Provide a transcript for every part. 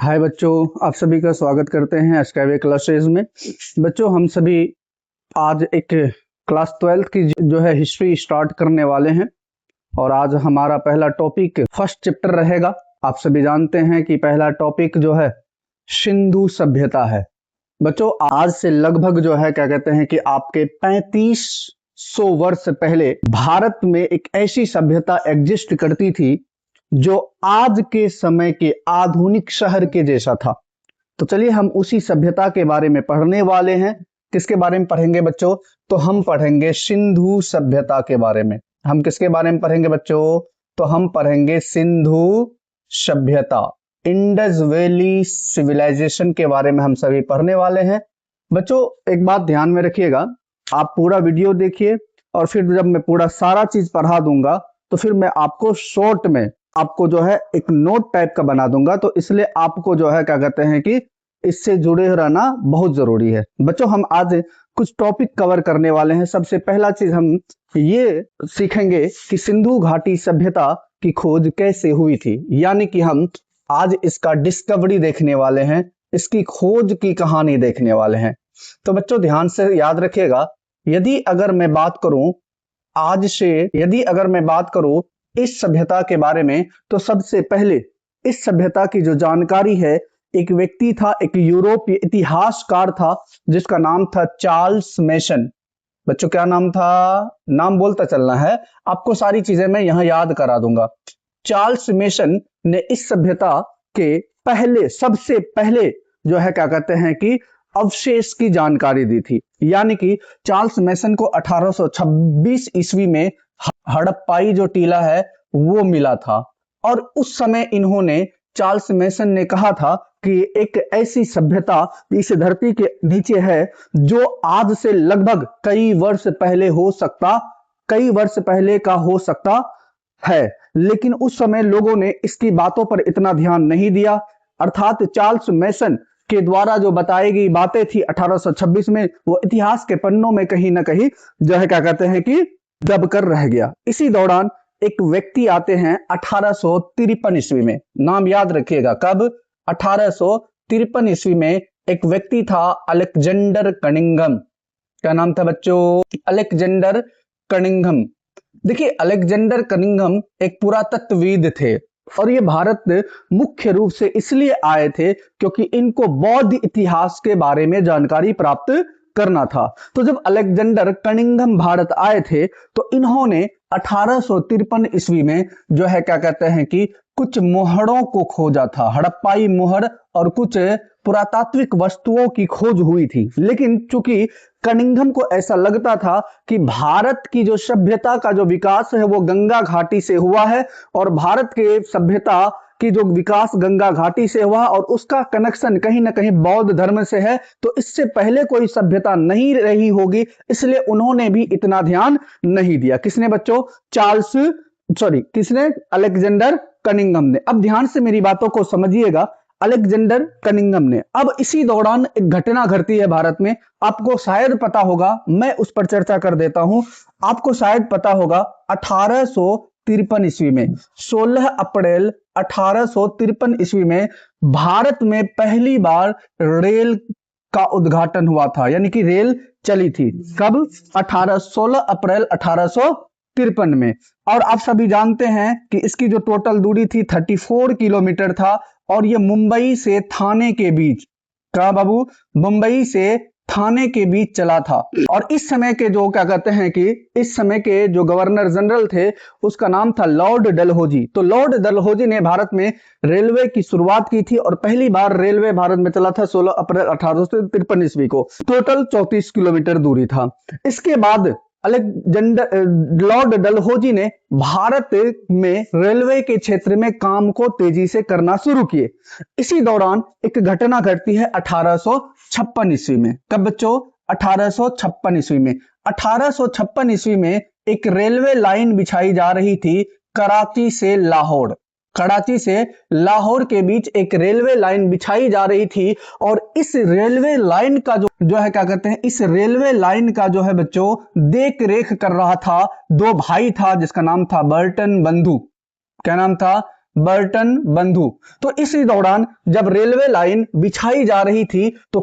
हाय बच्चों, आप सभी का स्वागत करते हैं स्काईवे क्लासेज में। बच्चों, हम सभी आज एक क्लास 12th की जो है हिस्ट्री स्टार्ट करने वाले हैं और आज हमारा पहला टॉपिक फर्स्ट चैप्टर रहेगा। आप सभी जानते हैं कि पहला टॉपिक जो है सिंधु सभ्यता है। बच्चों, आज से लगभग जो है क्या कहते हैं कि आपके 3500 वर्ष पहले भारत में एक ऐसी सभ्यता एग्जिस्ट करती थी जो आज के समय के आधुनिक शहर के जैसा था। तो चलिए हम उसी सभ्यता के बारे में पढ़ने वाले हैं। किसके बारे में पढ़ेंगे बच्चों? तो हम पढ़ेंगे सिंधु सभ्यता के बारे में। हम किसके बारे में पढ़ेंगे बच्चों? तो हम पढ़ेंगे सिंधु सभ्यता, इंडस वैली सिविलाइजेशन के बारे में हम सभी पढ़ने वाले हैं। बच्चों, एक बात ध्यान में रखिएगा, आप पूरा वीडियो देखिए और फिर जब मैं पूरा सारा चीज पढ़ा दूंगा तो फिर मैं आपको शॉर्ट में आपको जो है एक नोट टाइप का बना दूंगा। तो इसलिए आपको जो है क्या कहते हैं कि इससे जुड़े रहना बहुत जरूरी है। बच्चों, हम आज कुछ टॉपिक कवर करने वाले हैं। सबसे पहला चीज हम ये सीखेंगे कि सिंधु घाटी सभ्यता की खोज कैसे हुई थी, यानी कि हम आज इसका डिस्कवरी देखने वाले हैं, इसकी खोज की कहानी देखने वाले हैं। तो बच्चों ध्यान से याद रखिएगा, यदि अगर मैं बात करूं इस सभ्यता के बारे में, तो सबसे पहले इस सभ्यता की जो जानकारी है, एक व्यक्ति था, एक यूरोपीय इतिहासकार था जिसका नाम था चार्ल्स मैसन। बच्चों क्या नाम था? नाम बोलता चलना है, आपको सारी चीजें मैं यहां याद करा दूंगा। चार्ल्स मैसन ने इस सभ्यता के सबसे पहले जो है क्या कहते हैं कि अवशेष की जानकारी दी थी, यानी कि चार्ल्स मैसन को 1826 ईस्वी में हड़प्पाई जो टीला है वो मिला था। और उस समय चार्ल्स मैसन ने कहा था कि एक ऐसी सभ्यता इस धरती के नीचे है जो आज से लगभग कई वर्ष पहले का हो सकता है। लेकिन उस समय लोगों ने इसकी बातों पर इतना ध्यान नहीं दिया, अर्थात चार्ल्स मैसन के द्वारा जो बताई गई बातें थी 1826 में, वो इतिहास के पन्नों में कहीं ना कहीं जो है क्या कहते हैं कि दब कर रह गया। इसी दौरान एक व्यक्ति आते हैं 1853 ईस्वी में। नाम याद रखिएगा, कब? 1853 ईस्वी में एक व्यक्ति था अलेक्जेंडर कनिंघम। क्या नाम था बच्चों? Alexander Cunningham. देखिए, अलेक्जेंडर कनिंघम एक पुरातत्वविद थे और ये भारत मुख्य रूप से इसलिए आए थे क्योंकि इनको बौद्ध इतिहास के बारे में जानकारी प्राप्त करना था। तो जब अलेक्जेंडर कनिंघम भारत आए थे तो इन्होंने 1853 ईस्वी में जो है क्या कहते हैं कि कुछ मोहरों को खोजा था, हड़प्पाई मोहर और कुछ पुरातात्विक वस्तुओं की खोज हुई थी। लेकिन चूंकि कनिंघम को ऐसा लगता था कि भारत की जो सभ्यता का जो विकास है वो गंगा घाटी से हुआ है और भारत के सभ्यता की जो विकास गंगा घाटी से हुआ और उसका कनेक्शन कहीं ना कहीं बौद्ध धर्म से है, तो इससे पहले कोई सभ्यता नहीं रही होगी, इसलिए उन्होंने भी इतना ध्यान नहीं दिया। किसने बच्चों? किसने? अलेक्जेंडर कनिंघम ने। अब ध्यान से मेरी बातों को समझिएगा, अलेक्जेंडर कनिंघम ने। अब इसी दौरान एक घटना घटती है भारत में, आपको शायद पता होगा, मैं उस पर चर्चा कर देता हूं। आपको शायद पता होगा 1853 ईस्वी में 16 अप्रैल 1853 ईस्वी में भारत में पहली बार रेल का उद्घाटन हुआ था, यानी कि रेल चली थी। कब? 16 अप्रैल 1853 में। और आप सभी जानते हैं कि इसकी जो टोटल दूरी थी 34 किलोमीटर था और ये मुंबई से थाने के बीच, क्या बाबू? मुंबई से थाने के बीच चला था। और इस समय के जो क्या कहते हैं कि इस समय के जो गवर्नर जनरल थे उसका नाम था लॉर्ड डलहौजी। तो लॉर्ड डलहौजी ने भारत में रेलवे की शुरुआत की थी और पहली बार रेलवे भारत में चला था 16 अप्रैल 1853 ईस्वी को। टोटल 34 किलोमीटर दूरी था। इसके बाद लॉर्ड डलहौजी ने भारत में रेलवे के क्षेत्र में काम को तेजी से करना शुरू किए। इसी दौरान एक घटना घटती है 1856 ईस्वी में। कब बच्चों? 1856 ईस्वी में। 1856 ईस्वी में एक रेलवे लाइन बिछाई जा रही थी कराची से लाहौर के बीच एक रेलवे लाइन बिछाई जा रही थी और इस रेलवे लाइन का जो है क्या कहते हैं, इस रेलवे लाइन का जो है बच्चों देख रेख कर रहा था दो भाई था जिसका नाम था बर्टन बंधु। क्या नाम था? बर्टन बंधु। तो इसी दौरान जब रेलवे लाइन बिछाई जा रही थी तो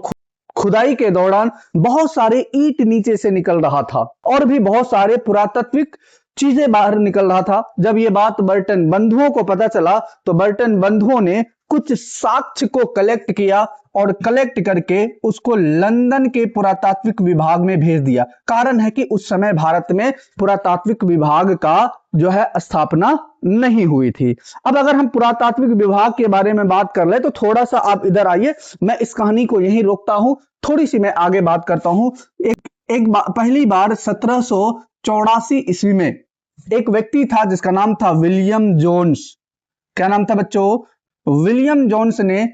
खुदाई के दौरान बहुत सारे ईंट नीचे से निकल रहा था और भी बहुत सारे पुरातात्विक चीजें बाहर निकल रहा था। जब ये बात बर्टन बंधुओं को पता चला तो बर्टन बंधुओं ने कुछ साक्ष्य को कलेक्ट किया और कलेक्ट करके उसको लंदन के पुरातात्विक विभाग में भेज दिया। कारण है कि उस समय भारत में पुरातात्विक विभाग का जो है स्थापना नहीं हुई थी। अब अगर हम पुरातात्विक विभाग के बारे में बात कर ले तो थोड़ा सा आप इधर आइए, मैं इस कहानी को यहीं रोकता हूं, थोड़ी सी मैं आगे बात करता हूं। पहली बार 1784 ईस्वी में एक व्यक्ति था जिसका नाम था विलियम जोन्स। क्या नाम था बच्चों? विलियम जोन्स ने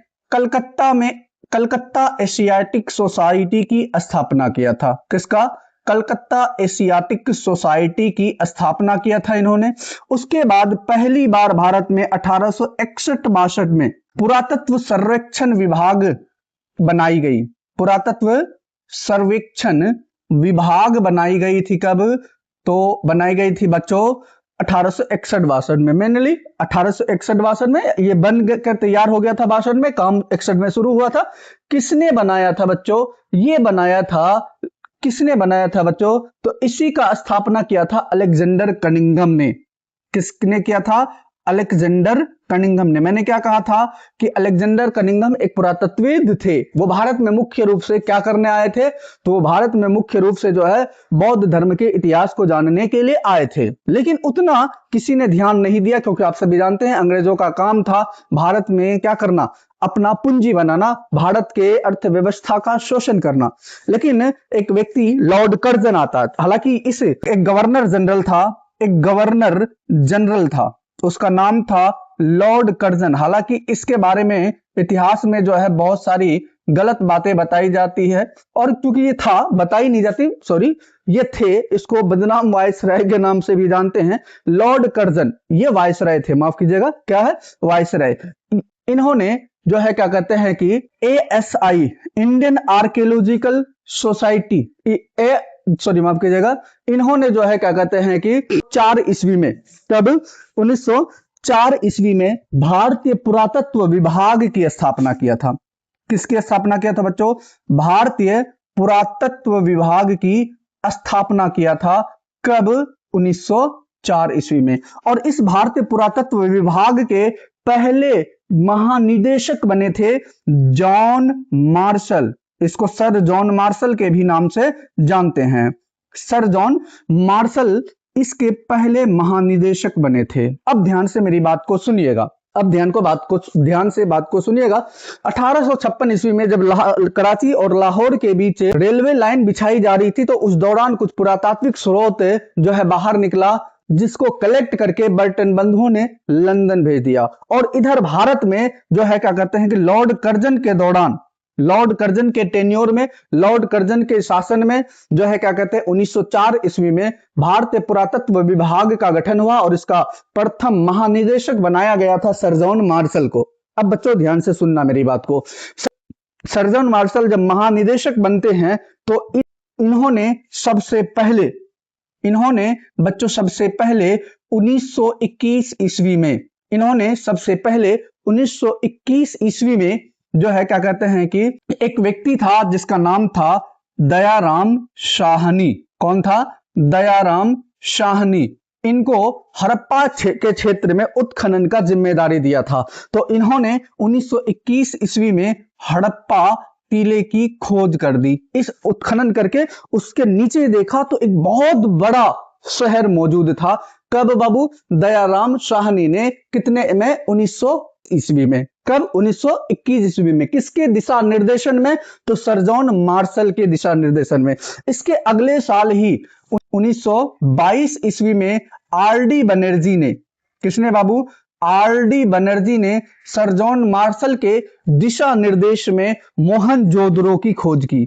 कलकत्ता एशियाटिक सोसाइटी की स्थापना किया था। किसका? कलकत्ता एशियाटिक सोसाइटी की स्थापना किया था इन्होंने। उसके बाद पहली बार भारत में 1861-62 में पुरातत्व सर्वेक्षण विभाग बनाई गई। पुरातत्व सर्वेक्षण विभाग बनाई गई थी। कब? तो बनाई गई थी बच्चों 1861-62 में। मेनली 1861-62 में ये बन कर तैयार हो गया था। 62 में काम 61 में शुरू हुआ था। किसने बनाया था बच्चों? ये बनाया था, किसने बनाया था बच्चों? तो इसी का स्थापना किया था अलेक्जेंडर कनिंघम ने। किसने किया था? अलेक्जेंडर कनिंघम ने। मैंने क्या कहा था कि अलेक्जेंडर कनिंघम एक पुरातत्वविद थे। वो भारत में मुख्य रूप से क्या करने आए थे? तो वो भारत में मुख्य रूप से जो है बौद्ध धर्म के इतिहास को जानने के लिए आए थे। लेकिन उतना किसी ने ध्यान नहीं दिया, क्योंकि आप सभी जानते हैं अंग्रेजों का काम था भारत में क्या करना? अपना पूंजी बनाना, भारत के अर्थव्यवस्था का शोषण करना। लेकिन एक व्यक्ति लॉर्ड कर्जन आता, हालांकि इस एक गवर्नर जनरल था, उसका नाम था लॉर्ड कर्जन। हालांकि इसके बारे में इतिहास में जो है बहुत सारी गलत बातें बताई जाती है, और क्योंकि ये था, बताई नहीं जाती, सॉरी, ये थे, इसको बदनाम वायसराय के नाम से भी जानते हैं। लॉर्ड कर्जन ये वायसराय थे, माफ कीजिएगा, क्या है? वायसराय। इन्होंने जो है क्या कहते हैं कि ASI इंडियन आर्कियोलॉजिकल सोसाइटी, माफ कीजिएगा, इन्होंने जो है क्या कहते हैं कि 4 ईस्वी में, तब 1904 ईस्वी में भारतीय पुरातत्व विभाग की स्थापना किया था। किसकी स्थापना किया था बच्चों? भारतीय पुरातत्व विभाग की स्थापना किया था। कब? 1904 ईस्वी में। और इस भारतीय पुरातत्व विभाग के पहले महानिदेशक बने थे जॉन मार्शल। इसको सर जॉन मार्शल के भी नाम से जानते हैं। सर जॉन मार्शल इसके पहले महानिदेशक बने थे। अब ध्यान से मेरी बात को सुनिएगा, ध्यान से बात को सुनिएगा। 1856 ईस्वी में जब कराची और लाहौर के बीच रेलवे लाइन बिछाई जा रही थी तो उस दौरान कुछ पुरातात्विक स्रोत जो है बाहर निकला, जिसको कलेक्ट करके बर्टन बंधुओं ने लंदन भेज दिया। और इधर भारत में जो है क्या कहते हैं कि लॉर्ड कर्जन के दौरान, लॉर्ड कर्जन के टेन्योर में, लॉर्ड कर्जन के शासन में जो है क्या कहते हैं 1904 ईस्वी में भारतीय पुरातत्व विभाग का गठन हुआ और इसका प्रथम महानिदेशक बनाया गया था सर जॉन मार्शल को। अब बच्चों ध्यान से सुनना मेरी बात को। सर जॉन मार्शल जब महानिदेशक बनते हैं तो इन्होंने सबसे पहले 1921 ईस्वी में, इन्होंने सबसे पहले 1921 ईस्वी में जो है क्या कहते हैं कि एक व्यक्ति था जिसका नाम था दयाराम शाहनी। कौन था? दयाराम शाहनी। इनको हड़प्पा के क्षेत्र में उत्खनन का जिम्मेदारी दिया था। तो इन्होंने 1921 ईस्वी में हड़प्पा टीले की खोज कर दी। इस उत्खनन करके उसके नीचे देखा तो एक बहुत बड़ा शहर मौजूद था। कब बाबू? दयाराम शाहनी ने कितने में? 1900 ईस्वी में। कब? 1921 ईस्वी में। किसके दिशा निर्देशन में? तो सर जॉन मार्शल के दिशा निर्देशन में। इसके अगले साल ही 1922 ईस्वी में RD बनर्जी ने, किसने बाबू? RD बनर्जी ने सर जॉन मार्शल के दिशा निर्देश में मोहनजोदड़ो की खोज की।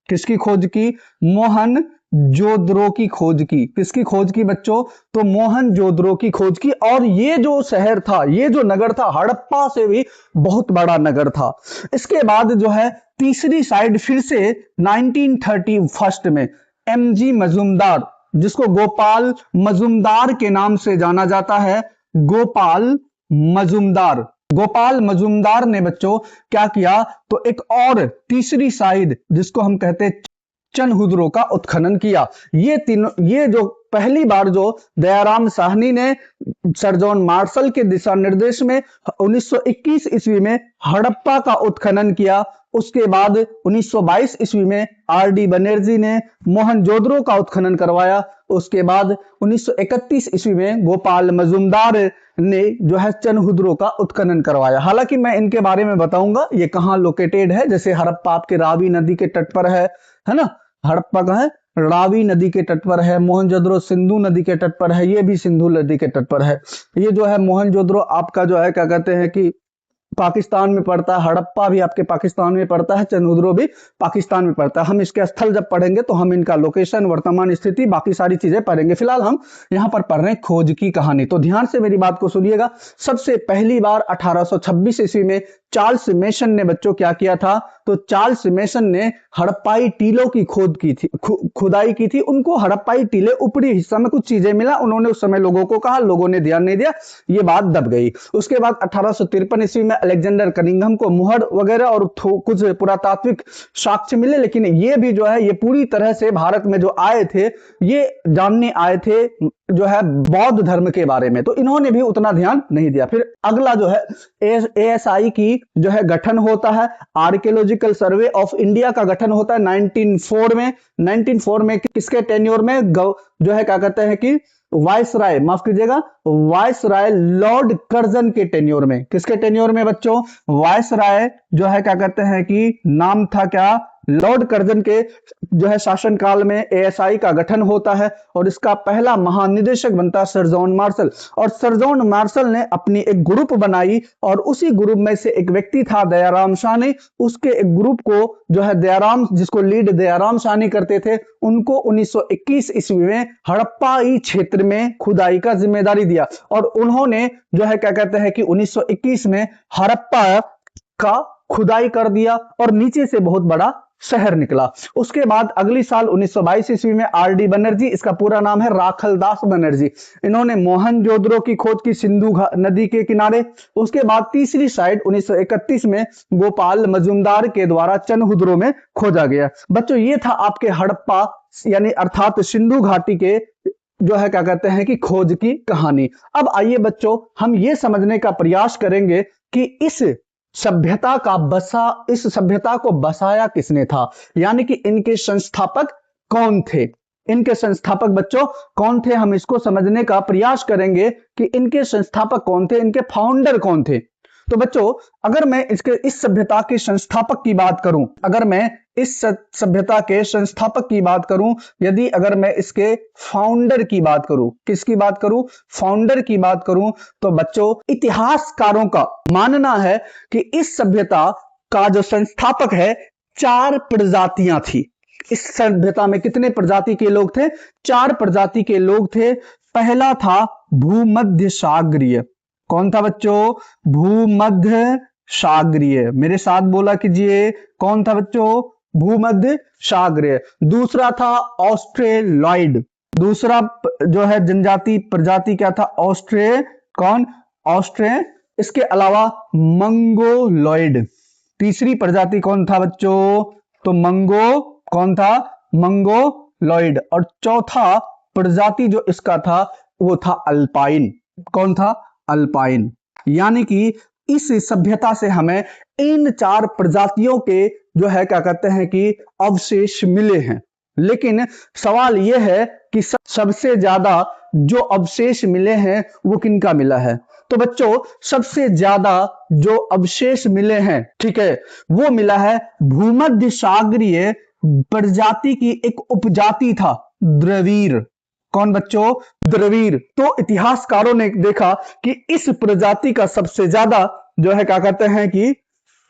किसकी खोज की? मोहनजोदड़ो की खोज की। किसकी खोज की बच्चों? तो मोहनजोदड़ो की खोज की। और ये जो शहर था, ये जो नगर था, हड़प्पा से भी बहुत बड़ा नगर था। इसके बाद जो है तीसरी साइड फिर से 1931 में MG मजूमदार, जिसको गोपाल मजूमदार के नाम से जाना जाता है, गोपाल मजूमदार, गोपाल मजूमदार ने बच्चों क्या किया, तो एक और तीसरी साइड जिसको हम कहते हैं चनहुद्रो का उत्खनन किया। ये जो पहली बार जो दयाराम साहनी ने सर जॉन मार्शल के दिशा निर्देश में 1921 ईस्वी में हड़प्पा का उत्खनन किया। उसके बाद 1922 ईस्वी में आर.डी. बनर्जी ने मोहनजोदड़ो का उत्खनन करवाया। उसके बाद 1931 ईस्वी में गोपाल मजूमदार ने जो है चनहुद्रो का उत्खनन करवाया। हालांकि मैं इनके बारे में बताऊंगा ये कहाँ लोकेटेड है। जैसे हड़प्पा आपके रावी नदी के तट पर है ना, हड़प्पा कहाँ है, रावी नदी के तट पर है। मोहनजोदड़ो सिंधु नदी के तट पर है, ये भी सिंधु नदी के तट पर है। ये जो है मोहनजोदड़ो आपका जो है क्या कहते हैं कि पाकिस्तान में पड़ता है, हड़प्पा भी आपके पाकिस्तान में पड़ता है, चनहुद्रो भी पाकिस्तान में पड़ता है। हम इसके स्थल जब पढ़ेंगे तो हम इनका लोकेशन, वर्तमान स्थिति, बाकी सारी चीजें पढ़ेंगे। फिलहाल हम यहाँ पर पढ़ रहे हैं खोज की कहानी। तो ध्यान से मेरी बात को सुनिएगा। सबसे पहली बार 1826 ईस्वी में चार्ल्स मेसन ने बच्चों क्या किया था, तो चार्ल्स मेसन ने हड़प्पाई टीलों की खोद की थी, खुदाई की थी। उनको हड़प्पाई टीले ऊपरी हिस्सा में कुछ चीजें मिला, उन्होंने उस समय लोगों को कहा, लोगों ने ध्यान नहीं दिया, ये बात दब गई। उसके बाद 1853 ईस्वी में अलेक्जेंडर कनिंघम को मुहर वगैरह और कुछ पुरातात्विक साक्ष्य मिले, लेकिन ये भी जो है ये पूरी तरह से भारत में जो आए थे ये जानने आए थे जो है बौद्ध धर्म के बारे में, तो इन्होंने भी उतना ध्यान नहीं दिया। फिर अगला जो है ASI की जो है गठन होता है, आर्कियोलॉजिकल सर्वे ऑफ इंडिया का गठन होता है 1904 में किसके टेन्योर में, जो है क्या कहते हैं कि वायसराय, माफ कीजिएगा, वायसराय लॉर्ड कर्जन के टेन्योर में। किसके टेन्योर में बच्चों, वायसराय जो है क्या कहते हैं कि नाम था क्या, लॉर्ड कर्जन के जो है शासनकाल में ASI का गठन होता है और इसका पहला महानिदेशक बनता है सर जॉन मार्शल। और सर जॉन मार्शल ने अपनी एक ग्रुप बनाई और उसी ग्रुप में से एक व्यक्ति था दयाराम साहनी, उसके एक ग्रुप को जो है दयाराम, जिसको लीड दयाराम साहनी करते थे, उनको 1921 ईस्वी में हड़प्पाई क्षेत्र में खुदाई का जिम्मेदारी दिया और उन्होंने जो है क्या कहते हैं कि 1921 में हड़प्पा का खुदाई कर दिया और नीचे से बहुत बड़ा शहर निकला। उसके बाद अगली साल 1922 ईस्वी में आर.डी. बनर्जी, इसका पूरा नाम है राखलदास बनर्जी, इन्होंने मोहनजोदड़ो की खोज की सिंधु नदी के किनारे। उसके बाद तीसरी साइड 1931 में गोपाल मजूमदार के द्वारा चनहुद्रो में खोजा गया। बच्चों ये था आपके हड़प्पा यानी अर्थात सिंधु घाटी के जो है क्या कहते हैं कि खोज की कहानी। अब आइए बच्चों हम ये समझने का प्रयास करेंगे कि इस सभ्यता को बसाया किसने था, यानी कि इनके संस्थापक कौन थे। इनके संस्थापक बच्चों कौन थे, हम इसको समझने का प्रयास करेंगे कि इनके संस्थापक कौन थे, इनके फाउंडर कौन थे। तो बच्चों अगर मैं इस सभ्यता के संस्थापक की बात करूं, अगर मैं इस सभ्यता के संस्थापक की बात करूं, यदि अगर मैं इसके फाउंडर की बात करूं, किसकी बात करूं, फाउंडर की बात करूं, तो बच्चों इतिहासकारों का मानना है कि इस सभ्यता का जो संस्थापक है 4 प्रजातियां थी। इस सभ्यता में कितने प्रजाति के लोग थे, 4 प्रजाति के लोग थे। पहला था भूमध्य सागरीय। कौन था बच्चों, भूमध्य सागरीय, मेरे साथ बोला कीजिए, कौन था बच्चों, भूमध्य सागरीय। दूसरा था ऑस्ट्रेलॉइड, दूसरा जो है जनजाति प्रजाति क्या था, ऑस्ट्रे। इसके अलावा मंगोलॉइड। तीसरी प्रजाति कौन था बच्चों, तो मंगोलॉइड। और चौथा प्रजाति जो इसका था वो था अल्पाइन। कौन था, अल्पाइन। यानी कि इस सभ्यता से हमें इन 4 प्रजातियों के जो है क्या कहते हैं कि अवशेष मिले हैं। लेकिन सवाल यह है कि सबसे ज्यादा जो अवशेष मिले हैं वो किनका मिला है, तो बच्चों सबसे ज्यादा जो अवशेष मिले हैं, ठीक है, वो मिला है भूमध्य सागरीय प्रजाति की एक उपजाति था द्रविड़। कौन बच्चों, द्रविड़। तो इतिहासकारों ने देखा कि इस प्रजाति का सबसे ज्यादा जो है क्या कहते हैं कि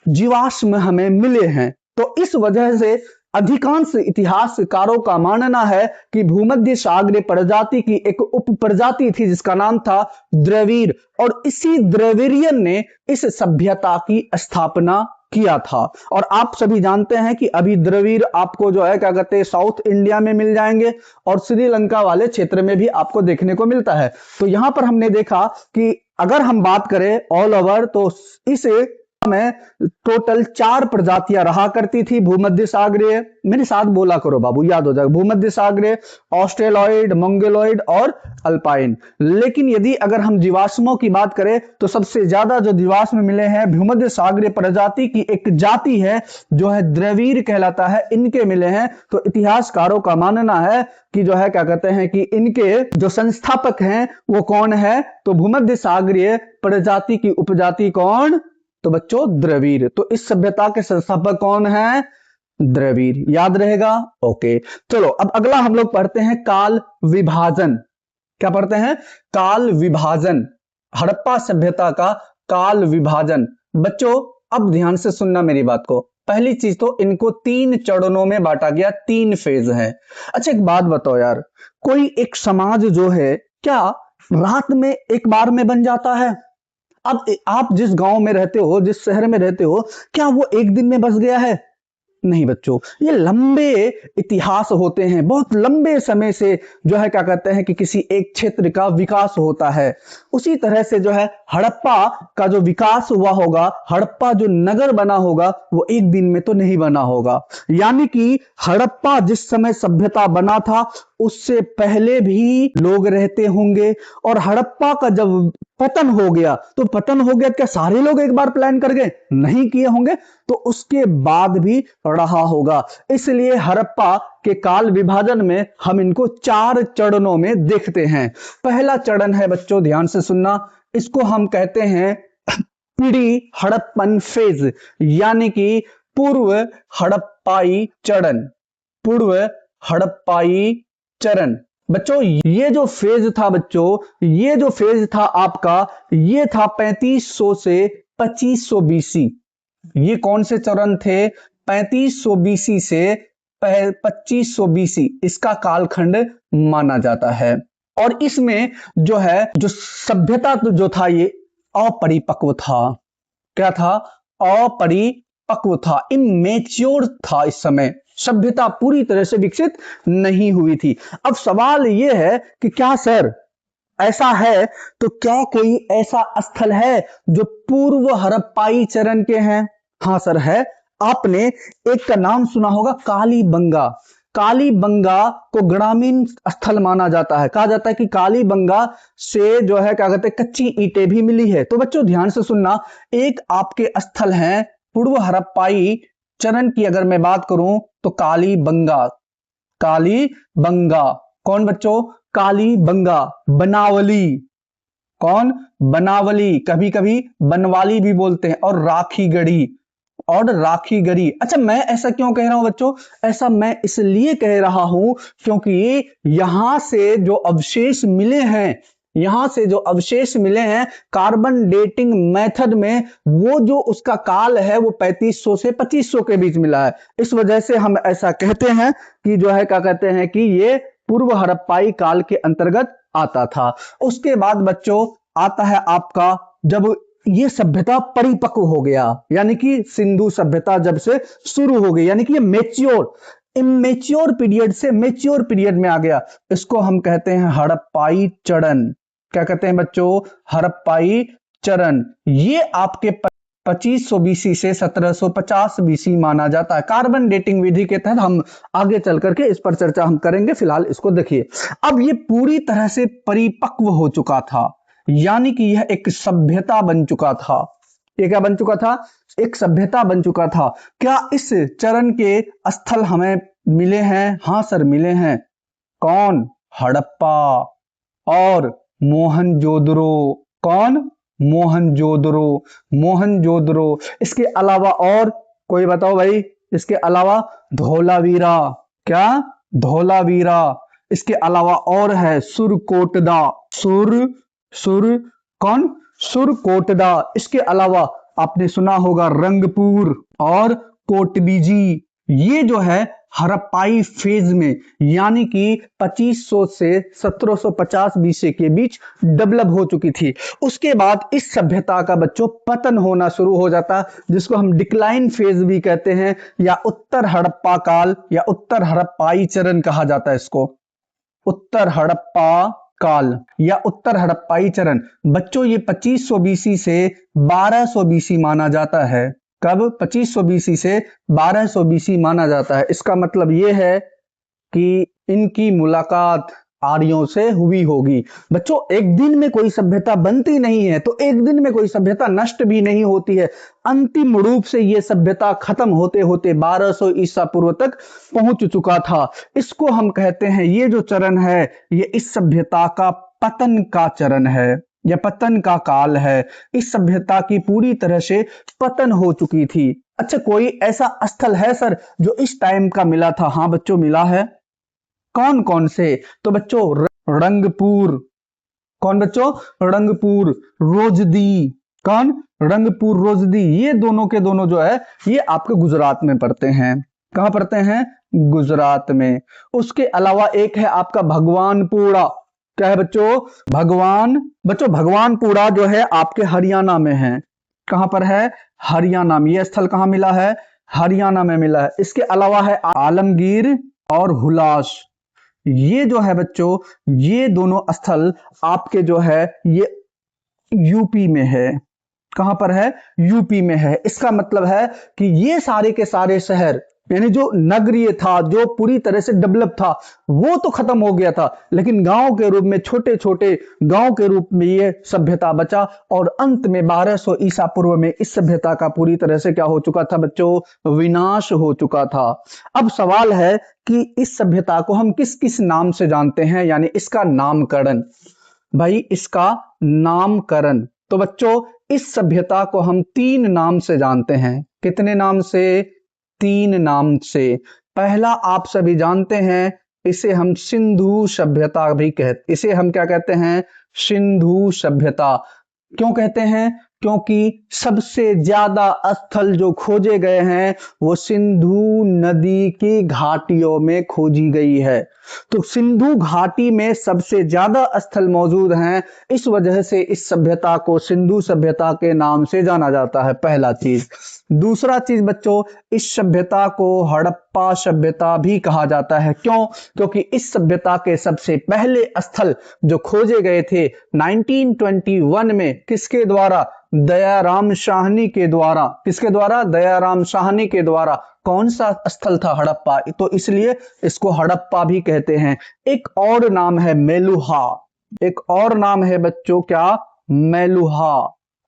जीवाश्म हमें मिले हैं। तो इस वजह से अधिकांश इतिहासकारों का मानना है कि भूमध्य सागरीय प्रजाति की एक उप प्रजाति थी जिसका नाम था द्रविड़, और इसी द्रविड़ियन ने इस सभ्यता की स्थापना किया था। और आप सभी जानते हैं कि अभी द्रविड़ आपको जो है क्या कहते हैं साउथ इंडिया में मिल जाएंगे और श्रीलंका वाले क्षेत्र में भी आपको देखने को मिलता है। तो यहां पर हमने देखा कि अगर हम बात करें ऑल ओवर तो इस में टोटल 4 प्रजातियां रहा करती थी भूमध्य सागरीय, मेरे साथ बोला करो बाबू याद हो जाएगा, भूमध्य सागरीय, ऑस्ट्रेलॉइड, मंगोलॉइड और अल्पाइन। लेकिन यदि अगर हम जीवाश्मों की बात करें तो सबसे ज्यादा जो जीवाश्म मिले हैं भूमध्य सागरीय प्रजाति की एक जाति है जो है द्रविड़ कहलाता है, इनके मिले हैं। तो इतिहासकारों का मानना है कि जो है क्या कहते हैं कि इनके जो संस्थापक हैं वो कौन है, तो भूमध्य सागरीय प्रजाति की उपजाति कौन, तो बच्चों द्रविड़। तो इस सभ्यता के संस्थापक कौन है, द्रविड़, याद रहेगा। ओके चलो अब अगला हम लोग पढ़ते हैं काल विभाजन। क्या पढ़ते हैं, काल विभाजन, हड़प्पा सभ्यता का काल विभाजन। बच्चों अब ध्यान से सुनना मेरी बात को। पहली चीज तो इनको 3 चरणों में बांटा गया, 3 फेज है। अच्छा एक बात बताओ यार, कोई एक समाज जो है क्या रात में एक बार में बन जाता है? अब आप जिस गांव में रहते हो, जिस शहर में रहते हो, क्या वो एक दिन में बस गया है? नहीं बच्चों, ये लंबे इतिहास होते हैं, बहुत लंबे समय से जो है क्या कहते हैं कि किसी एक क्षेत्र का विकास होता है। उसी तरह से जो है हड़प्पा का जो विकास हुआ होगा, हड़प्पा जो नगर बना होगा वो एक दिन में तो नहीं बना होगा। यानी कि हड़प्पा जिस समय सभ्यता बना था उससे पहले भी लोग रहते होंगे, और हड़प्पा का जब पतन हो गया तो पतन हो गया क्या सारे लोग एक बार प्लान कर गए? नहीं किए होंगे, तो उसके बाद भी रहा होगा। इसलिए हड़प्पा के काल विभाजन में हम इनको 4 चरणों में देखते हैं। पहला चरण है बच्चों, ध्यान से सुनना, इसको हम कहते हैं प्री हड़प्पन फेज, यानी कि पूर्व हड़प्पाई चरण, पूर्व हड़प्पाई चरण। बच्चों ये जो फेज था बच्चों, ये जो फेज था आपका, ये था 3500 से 2500 बीसी। ये कौन से चरण थे? 3500 बीसी से 2500 बीसी, इसका कालखंड माना जाता है। और इसमें जो है जो सभ्यता जो था ये अपरिपक्व था। क्या था? अपरिपक्व था, इमेच्योर था। इस समय सभ्यता पूरी तरह से विकसित नहीं हुई थी। अब सवाल यह है कि क्या सर ऐसा है, तो क्या कोई ऐसा स्थल है जो पूर्व हड़प्पाई चरण के हैं? हाँ सर है। आपने एक का नाम सुना होगा, कालीबंगा। कालीबंगा को ग्रामीण स्थल माना जाता है। कहा जाता है कि कालीबंगा से जो है क्या कहते हैं कच्ची ईंटें भी मिली है। तो बच्चों ध्यान से सुनना, एक आपके स्थल है पूर्व हड़प्पाई चरण की अगर मैं बात करूं तो कालीबंगा। कालीबंगा कौन बच्चों? कालीबंगा। बनावली, कौन? बनावली, कभी कभी बनवाली भी बोलते हैं, और राखीगढ़ी, और राखीगढ़ी। अच्छा मैं ऐसा क्यों कह रहा हूं बच्चों? ऐसा मैं इसलिए कह रहा हूं क्योंकि यहां से जो अवशेष मिले हैं, यहां से जो अवशेष मिले हैं कार्बन डेटिंग मेथड में, वो जो उसका काल है वो 3500 से 2500 के बीच मिला है। इस वजह से हम ऐसा कहते हैं कि जो है क्या कहते हैं कि ये पूर्व हड़प्पाई काल के अंतर्गत आता था। उसके बाद बच्चों आता है आपका, जब ये सभ्यता परिपक्व हो गया, यानी कि सिंधु सभ्यता जब से शुरू हो गई, यानी कि ये मेच्योर, इमेच्योर पीरियड से मेच्योर पीरियड में आ गया, इसको हम कहते हैं हड़प्पाई चरण। क्या कहते हैं बच्चों? हड़प्पाई चरण। ये आपके 2500 बीसी से 1750 बीसी माना जाता है। कार्बन डेटिंग विधि के तहत हम आगे चल करके इस पर चर्चा हम करेंगे, फिलहाल इसको देखिए। अब ये पूरी तरह से परिपक्व हो चुका था, यानी कि यह एक सभ्यता बन चुका था। ये क्या बन चुका था? एक सभ्यता बन चुका था। क्या इस चरण के स्थल हमें मिले हैं? हाँ सर मिले हैं। कौन? हड़प्पा और मोहनजोदड़ो। कौन? मोहनजोदड़ो, मोहनजोदड़ो। इसके अलावा और कोई बताओ भाई? इसके अलावा धोलावीरा। क्या? धोलावीरा। इसके अलावा और है सुरकोटदा। कौन? सुरकोटदा। इसके अलावा आपने सुना होगा रंगपुर और कोटबीजी। ये जो है हड़प्पाई फेज में, यानी कि 2500 से 1750 बीसी के बीच डेवलप हो चुकी थी। उसके बाद इस सभ्यता का बच्चों पतन होना शुरू हो जाता, जिसको हम डिक्लाइन फेज भी कहते हैं, या उत्तर हड़प्पा काल या उत्तर हड़प्पाई चरण कहा जाता है इसको। उत्तर हड़प्पा काल या उत्तर हड़प्पाई चरण बच्चों ये 2500 बीसी से 1200 बीसी माना जाता है। कब? 2500 बीसी से 1200 बीसी माना जाता है। इसका मतलब ये है कि इनकी मुलाकात आर्यों से हुई होगी। बच्चों एक दिन में कोई सभ्यता बनती नहीं है, तो एक दिन में कोई सभ्यता नष्ट भी नहीं होती है। अंतिम रूप से यह सभ्यता खत्म होते होते 1200 ईसा पूर्व तक पहुंच चुका था। इसको हम कहते हैं, ये जो चरण है ये इस सभ्यता का पतन का चरण है, यह पतन का काल है। इस सभ्यता की पूरी तरह से पतन हो चुकी थी। अच्छा, कोई ऐसा स्थल है सर जो इस टाइम का मिला था? हाँ बच्चों मिला है। कौन कौन से? तो बच्चों रंगपुर। कौन बच्चों? रंगपुर, रोजदी। कौन? रंगपुर, रोजदी। ये दोनों के दोनों जो है ये आपके गुजरात में पड़ते हैं। कहां पड़ते हैं? गुजरात में। उसके अलावा एक है आपका भगवानपुरा। क्या है बच्चों? भगवानपुरा जो है आपके हरियाणा में है। कहां पर है? हरियाणा में। यह स्थल कहां मिला है? हरियाणा में मिला है। इसके अलावा है आलमगीर और हुलास। ये जो है बच्चों, ये दोनों स्थल आपके जो है ये यूपी में है। कहां पर है? यूपी में है। इसका मतलब है कि ये सारे के सारे शहर, यानी जो नगरीय था, जो पूरी तरह से डेवलप था, वो तो खत्म हो गया था, लेकिन गांव के रूप में, छोटे छोटे गांव के रूप में ये सभ्यता बचा। और अंत में 1200 ईसा पूर्व में इस सभ्यता का पूरी तरह से क्या हो चुका था बच्चों? विनाश हो चुका था। अब सवाल है कि इस सभ्यता को हम किस किस नाम से जानते हैं, यानी इसका नामकरण। भाई इसका नामकरण, तो बच्चों इस सभ्यता को हम 3 नाम से जानते हैं। कितने नाम से? 3 नाम से। पहला आप सभी जानते हैं, इसे हम सिंधु सभ्यता भी कहते, इसे हम क्या कहते हैं? सिंधु सभ्यता। क्यों कहते हैं? क्योंकि सबसे ज्यादा स्थल जो खोजे गए हैं वो सिंधु नदी की घाटियों में खोजी गई है। तो सिंधु घाटी में सबसे ज्यादा स्थल मौजूद हैं, इस वजह से इस सभ्यता को सिंधु सभ्यता के नाम से जाना जाता है। पहला चीज। दूसरा चीज बच्चों, इस सभ्यता को हड़प्पा सभ्यता भी कहा जाता है। क्यों? क्योंकि इस सभ्यता के सबसे पहले स्थल जो खोजे गए थे 1921 में, किसके द्वारा? दयाराम साहनी के द्वारा। किसके द्वारा? दयाराम साहनी के द्वारा। कौन सा स्थल था? हड़प्पा। तो इसलिए इसको हड़प्पा भी कहते हैं। एक और नाम है मेलुहा। एक और नाम है बच्चों क्या? मेलुहा।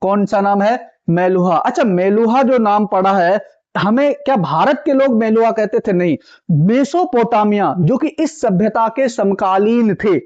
कौन सा नाम है? मेलुहा। अच्छा, मेलुहा जो नाम पड़ा है, हमें क्या भारत के लोग मेलुहा कहते थे? नहीं, मेसोपोटामिया जो कि इस सभ्यता के समकालीन थे।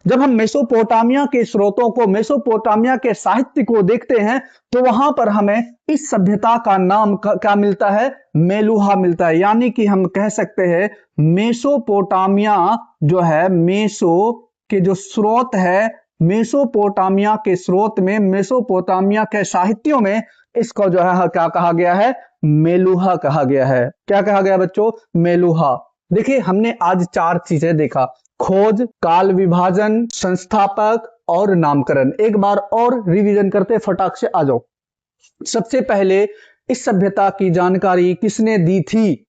जब हम मेसोपोटामिया के स्रोतों को, मेसोपोटामिया के साहित्य को देखते हैं, तो वहां पर हमें इस सभ्यता का नाम क्या मिलता है? मेलुहा मिलता है। यानी कि हम कह सकते हैं मेसोपोटामिया जो है, मेसो के जो स्रोत है, मेसोपोटामिया के स्रोत में, मेसोपोटामिया के साहित्यों में इसको जो है क्या कहा गया है? मेलुहा कहा गया है। क्या कहा गया बच्चों? मेलुहा। देखिए हमने आज 4 चीजें देखा: खोज, काल विभाजन, संस्थापक और नामकरण। एक बार और रिवीजन करते, फटाक से आ जाओ। सबसे पहले इस सभ्यता की जानकारी किसने दी थी?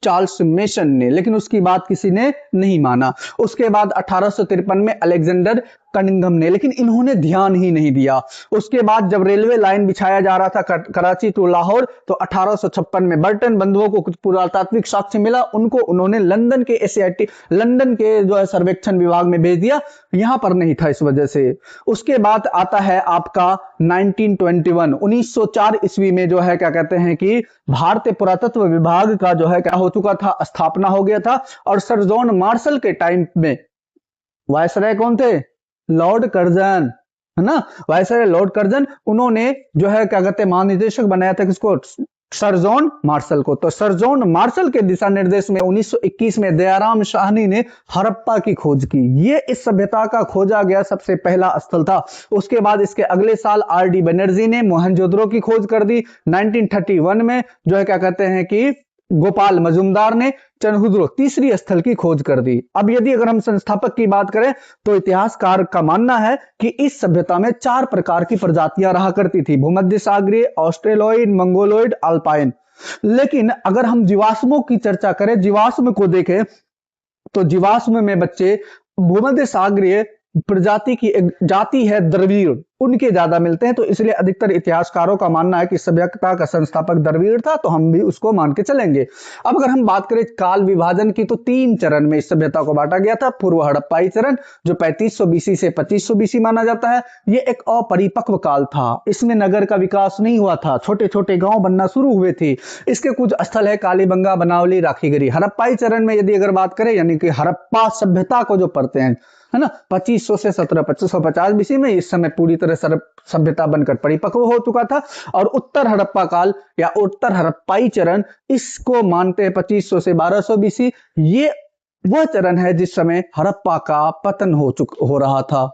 चार्ल्स मेसन ने, लेकिन उसकी बात किसी ने नहीं माना। उसके बाद 1853 में अलेक्जेंडर कनिंघम ने, लेकिन इन्होंने ध्यान ही नहीं दिया। उसके बाद जब रेलवे लाइन बिछाया जा रहा था कराची टू लाहौर, तो 1856 में बर्टन बंधुओं को कुछ पुरातात्विक साक्ष्य मिला, उनको उन्होंने लंदन के एसआईटी, लंदन के जो है सर्वेक्षण विभाग में भेज दिया, यहां पर नहीं था इस वजह से। उसके बाद आता है आपका 1904 ईस्वी में जो है क्या कहते हैं कि भारतीय पुरातत्व विभाग का जो है क्या हो चुका था? स्थापना हो गया था। और सर जॉन मार्शल के टाइम में वायसराय कौन थे? लॉर्ड कर्जन, है ना? वायसराय लॉर्ड कर्जन, उन्होंने जो है क्या कहते हैं महानिदेशक बनाया था किसको? सर जॉन मार्शल को। तो सर जॉन मार्शल के दिशा निर्देश में 1921 में दयाराम साहनी ने हड़प्पा की खोज की। ये इस सभ्यता का खोजा गया सबसे पहला स्थल था। उसके बाद इसके अगले साल आर.डी. बनर्जी ने मोहनजोदड़ो की खोज कर दी। 1931 में जो है क्या कहते हैं कि गोपाल मजुमदार ने चनहुद्रो तीसरी स्थल की खोज कर दी। अब यदि अगर हम संस्थापक की बात करें तो इतिहासकार का मानना है कि इस सभ्यता में 4 प्रकार की प्रजातियां रहा करती थी: भूमध्य सागरीय, ऑस्ट्रेलोइड, मंगोलोइड, अल्पाइन। लेकिन अगर हम जीवाश्मों की चर्चा करें, जीवाश्म को देखें, तो जीवाश्म में बच्चे भूमध्य सागरीय प्रजाति की एक जाति है द्रविड़, उनके ज्यादा मिलते हैं। तो इसलिए अधिकतर इतिहासकारों का मानना है कि सभ्यता का संस्थापक द्रविड़ था, तो हम भी उसको मान के चलेंगे। अब अगर हम बात करें काल विभाजन की, तो 3 चरण में इस सभ्यता को बांटा गया था। पूर्व हड़प्पाई चरण, जो 3500 बीसी से 2500 बीसी माना जाता है, ये एक अपरिपक्व काल था। इसमें नगर का विकास नहीं हुआ था, छोटे छोटे गांव बनना शुरू हुए थे। इसके कुछ स्थल है कालीबंगा, बनावली, राखीगढ़ी। हड़प्पाई चरण में यदि अगर बात करें, यानी कि हड़प्पा सभ्यता को जो पढ़ते हैं, है ना, 2500 से 1750 बीसी में इस समय पूरी तरह सभ्यता बनकर परिपक्व हो चुका था। और उत्तर हड़प्पा काल या उत्तर हड़प्पाई चरण, इसको मानते हैं 2500 से 1200 बीसी। ये वह चरण है जिस समय हड़प्पा का पतन हो रहा था।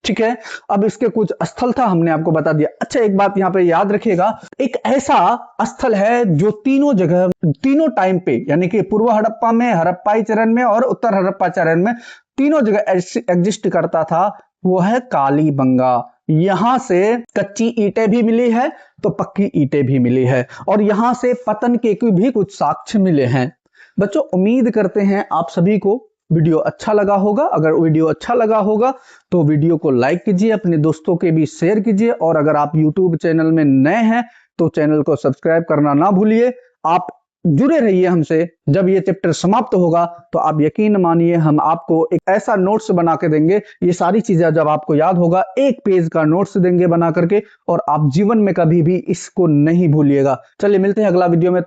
ठीक है, अब इसके कुछ स्थल था, हमने आपको बता दिया। अच्छा, एक बात यहां पे याद रखिएगा, एक ऐसा स्थल है जो तीनों जगह, तीनों टाइम पे, यानी कि पूर्व हड़प्पा में, हड़प्पाई चरण में और उत्तर हड़प्पा चरण में, तीनों जगह एग्जिस्ट करता था, वो है कालीबंगा। यहां से कच्ची ईंटें भी मिली है, तो पक्की ईंटें भी मिली है, और यहां से पतन के भी कुछ साक्ष्य मिले हैं। बच्चों, उम्मीद करते हैं आप सभी को वीडियो अच्छा लगा होगा। अगर वीडियो अच्छा लगा होगा तो वीडियो को लाइक कीजिए, अपने दोस्तों के भी शेयर कीजिए, और अगर आप यूट्यूब चैनल में नए हैं तो चैनल को सब्सक्राइब करना ना भूलिए। आप जुड़े रहिए हमसे। जब ये चैप्टर समाप्त होगा तो आप यकीन मानिए, हम आपको एक ऐसा नोट्स बना के देंगे। ये सारी चीजें जब आपको याद होगा, 1 पेज का नोट्स देंगे बना करके, और आप जीवन में कभी भी इसको नहीं भूलिएगा। चलिए मिलते हैं अगला वीडियो में।